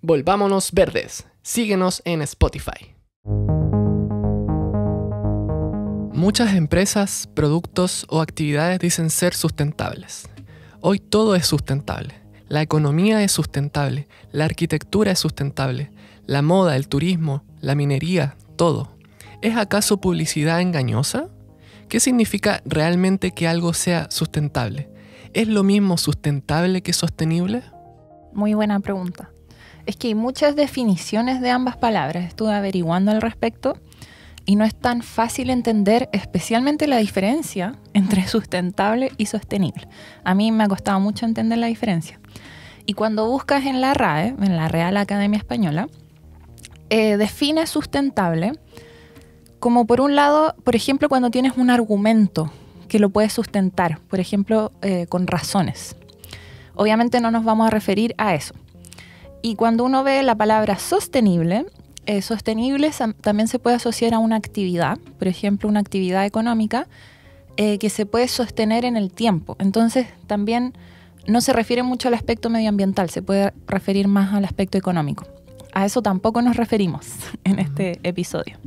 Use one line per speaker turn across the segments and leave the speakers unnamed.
Volvámonos verdes. Síguenos en Spotify. Muchas empresas, productos o actividades dicen ser sustentables. Hoy todo es sustentable. La economía es sustentable, la arquitectura es sustentable, la moda, el turismo, la minería, todo. ¿Es acaso publicidad engañosa? ¿Qué significa realmente que algo sea sustentable? ¿Es lo mismo sustentable que sostenible?
Muy buena pregunta. Es que hay muchas definiciones de ambas palabras. Estuve averiguando al respecto y no es tan fácil entender especialmente la diferencia entre sustentable y sostenible. A mí me ha costado mucho entender la diferencia. Y cuando buscas en la RAE, en la Real Academia Española, define sustentable como, por un lado, por ejemplo, cuando tienes un argumento que lo puedes sustentar, por ejemplo, con razones. Obviamente no nos vamos a referir a eso. Y cuando uno ve la palabra sostenible, sostenible también se puede asociar a una actividad, por ejemplo, una actividad económica que se puede sostener en el tiempo. Entonces, también no se refiere mucho al aspecto medioambiental, se puede referir más al aspecto económico. A eso tampoco nos referimos en este episodio.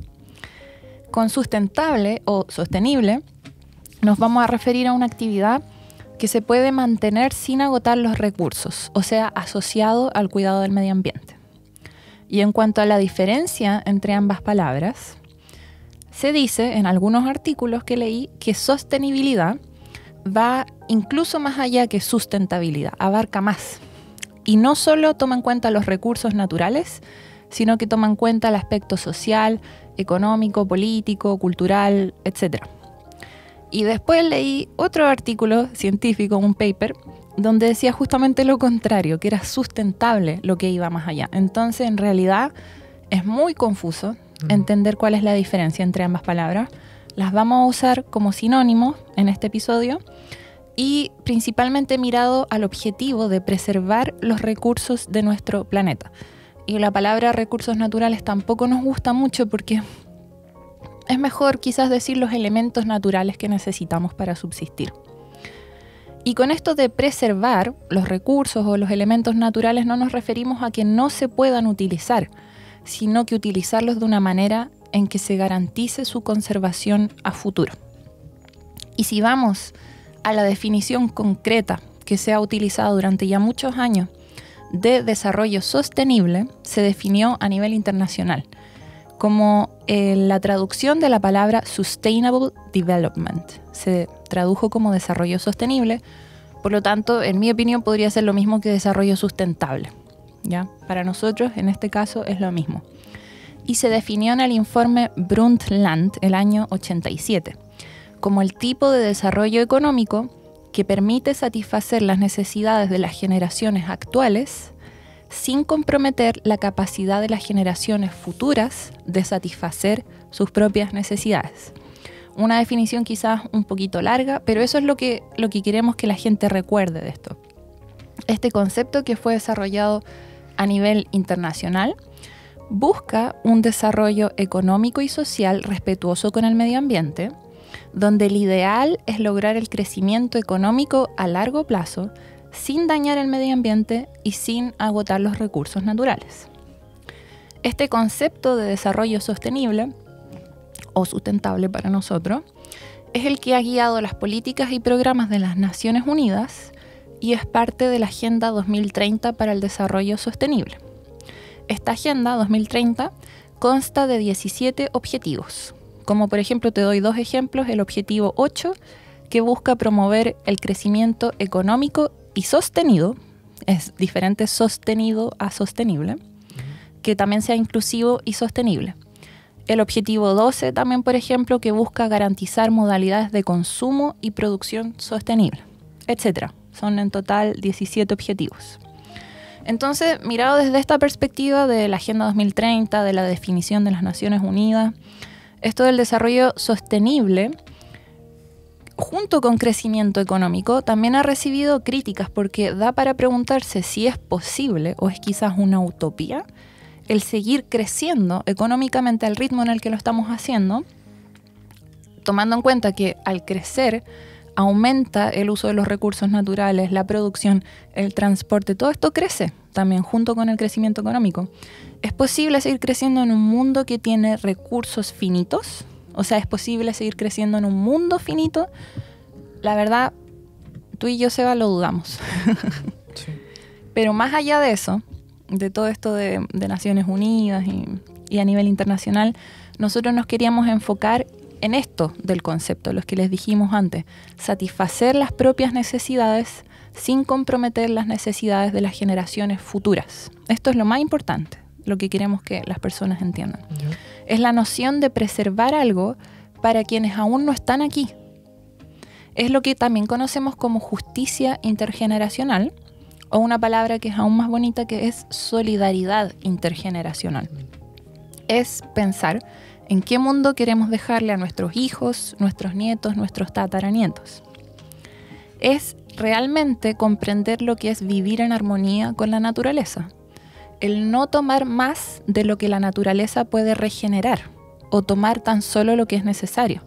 Con sustentable o sostenible nos vamos a referir a una actividad que se puede mantener sin agotar los recursos, o sea, asociado al cuidado del medio ambiente. Y en cuanto a la diferencia entre ambas palabras, se dice en algunos artículos que leí que sostenibilidad va incluso más allá que sustentabilidad, abarca más. Y no solo toma en cuenta los recursos naturales, sino que toma en cuenta el aspecto social, económico, político, cultural, etc. Y después leí otro artículo científico, un paper, donde decía justamente lo contrario, que era sustentable lo que iba más allá. Entonces, en realidad, es muy confuso entender cuál es la diferencia entre ambas palabras. Las vamos a usar como sinónimos en este episodio y principalmente mirado al objetivo de preservar los recursos de nuestro planeta. Y la palabra recursos naturales tampoco nos gusta mucho porque es mejor quizás decir los elementos naturales que necesitamos para subsistir. Y con esto de preservar los recursos o los elementos naturales no nos referimos a que no se puedan utilizar, sino que utilizarlos de una manera en que se garantice su conservación a futuro. Y si vamos a la definición concreta que se ha utilizado durante ya muchos años de desarrollo sostenible, se definió a nivel internacional como la traducción de la palabra Sustainable Development. Se tradujo como desarrollo sostenible, por lo tanto, en mi opinión, podría ser lo mismo que desarrollo sustentable, ¿ya? Para nosotros, en este caso, es lo mismo. Y se definió en el informe Brundtland, el año 87, como el tipo de desarrollo económico que permite satisfacer las necesidades de las generaciones actuales sin comprometer la capacidad de las generaciones futuras de satisfacer sus propias necesidades. Una definición quizás un poquito larga, pero eso es lo que queremos que la gente recuerde de esto. Este concepto, que fue desarrollado a nivel internacional, busca un desarrollo económico y social respetuoso con el medio ambiente, donde el ideal es lograr el crecimiento económico a largo plazo sin dañar el medio ambiente y sin agotar los recursos naturales. Este concepto de desarrollo sostenible, o sustentable para nosotros, es el que ha guiado las políticas y programas de las Naciones Unidas y es parte de la Agenda 2030 para el Desarrollo Sostenible. Esta Agenda 2030 consta de 17 objetivos, como por ejemplo te doy dos ejemplos: el objetivo 8, que busca promover el crecimiento económico y sostenido, es diferente sostenido a sostenible, que también sea inclusivo y sostenible. El objetivo 12 también, por ejemplo, que busca garantizar modalidades de consumo y producción sostenible, etc. Son en total 17 objetivos. Entonces, mirado desde esta perspectiva de la Agenda 2030, de la definición de las Naciones Unidas, esto del desarrollo sostenible, junto con crecimiento económico, también ha recibido críticas porque da para preguntarse si es posible o es quizás una utopía el seguir creciendo económicamente al ritmo en el que lo estamos haciendo, tomando en cuenta que al crecer aumenta el uso de los recursos naturales, la producción, el transporte, todo esto crece. también junto con el crecimiento económico. ¿Es posible seguir creciendo en un mundo que tiene recursos finitos? O sea, ¿es posible seguir creciendo en un mundo finito? La verdad, tú y yo, Seba, lo dudamos.
Sí.
Pero más allá de eso, de todo esto de Naciones Unidas y a nivel internacional, nosotros nos queríamos enfocar en esto del concepto, los que les dijimos antes, satisfacer las propias necesidades sin comprometer las necesidades de las generaciones futuras. Esto es lo más importante, lo que queremos que las personas entiendan.
Ya.
Es la noción de preservar algo para quienes aún no están aquí. Es lo que también conocemos como justicia intergeneracional, o una palabra que es aún más bonita, que es solidaridad intergeneracional. Es pensar en qué mundo queremos dejarle a nuestros hijos, nuestros nietos, nuestros tataranietos. Es realmente comprender lo que es vivir en armonía con la naturaleza. El no tomar más de lo que la naturaleza puede regenerar o tomar tan solo lo que es necesario,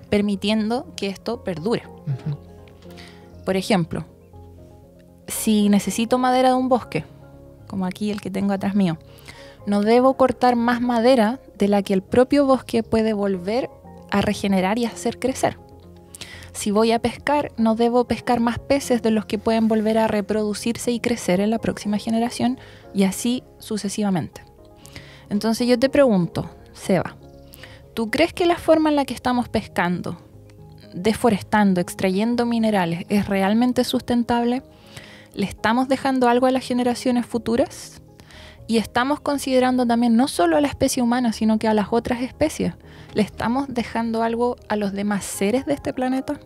permitiendo que esto perdure.
Ujú.
Por ejemplo, si necesito madera de un bosque, como aquí el que tengo atrás mío, no debo cortar más madera de la que el propio bosque puede volver a regenerar y hacer crecer. Si voy a pescar, no debo pescar más peces de los que pueden volver a reproducirse y crecer en la próxima generación, y así sucesivamente. Entonces yo te pregunto, Seba, ¿tú crees que la forma en la que estamos pescando, deforestando, extrayendo minerales es realmente sustentable? ¿Le estamos dejando algo a las generaciones futuras? Y estamos considerando también no solo a la especie humana, sino que a las otras especies. ¿Le estamos dejando algo a los demás seres de este planeta?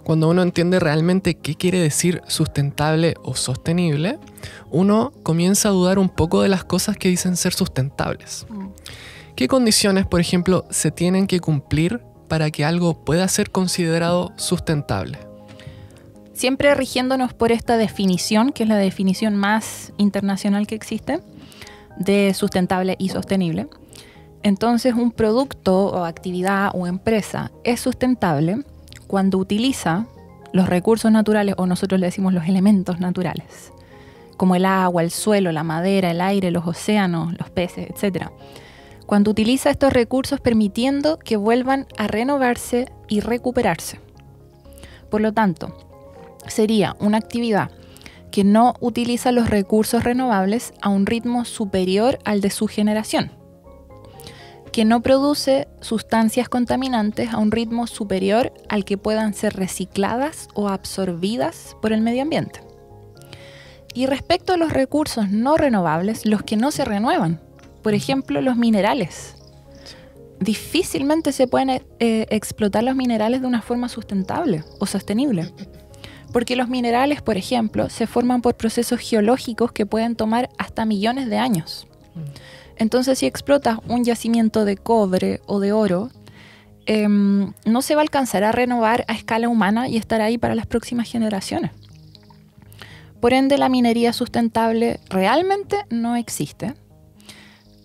Cuando uno entiende realmente qué quiere decir sustentable o sostenible, uno comienza a dudar un poco de las cosas que dicen ser sustentables. ¿Qué condiciones, por ejemplo, se tienen que cumplir para que algo pueda ser considerado sustentable?
Siempre rigiéndonos por esta definición, que es la definición más internacional que existe, de sustentable y sostenible. Entonces, un producto o actividad o empresa es sustentable cuando utiliza los recursos naturales, o nosotros le decimos los elementos naturales, como el agua, el suelo, la madera, el aire, los océanos, los peces, etc. Cuando utiliza estos recursos permitiendo que vuelvan a renovarse y recuperarse. Por lo tanto, sería una actividad que no utiliza los recursos renovables a un ritmo superior al de su generación, que no produce sustancias contaminantes a un ritmo superior al que puedan ser recicladas o absorbidas por el medio ambiente. Y respecto a los recursos no renovables, los que no se renuevan, por ejemplo, los minerales. Difícilmente se pueden explotar los minerales de una forma sustentable o sostenible. Porque los minerales, por ejemplo, se forman por procesos geológicos que pueden tomar hasta millones de años. Entonces, si explotas un yacimiento de cobre o de oro, no se va a alcanzar a renovar a escala humana y estar ahí para las próximas generaciones. Por ende, la minería sustentable realmente no existe.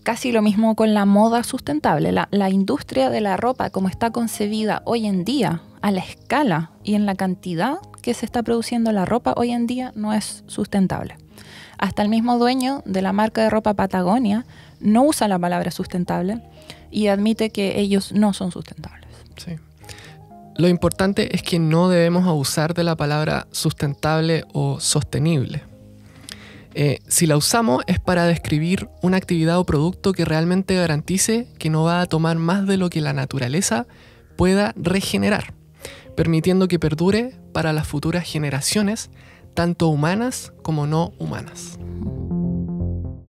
Casi lo mismo con la moda sustentable. La industria de la ropa, como está concebida hoy en día, a la escala y en la cantidad que se está produciendo la ropa hoy en día, no es sustentable. Hasta el mismo dueño de la marca de ropa Patagonia no usa la palabra sustentable y admite que ellos no son sustentables.
Sí. Lo importante es que no debemos abusar de la palabra sustentable o sostenible. Si la usamos es para describir una actividad o producto que realmente garantice que no va a tomar más de lo que la naturaleza pueda regenerar, permitiendo que perdure para las futuras generaciones, tanto humanas como no humanas.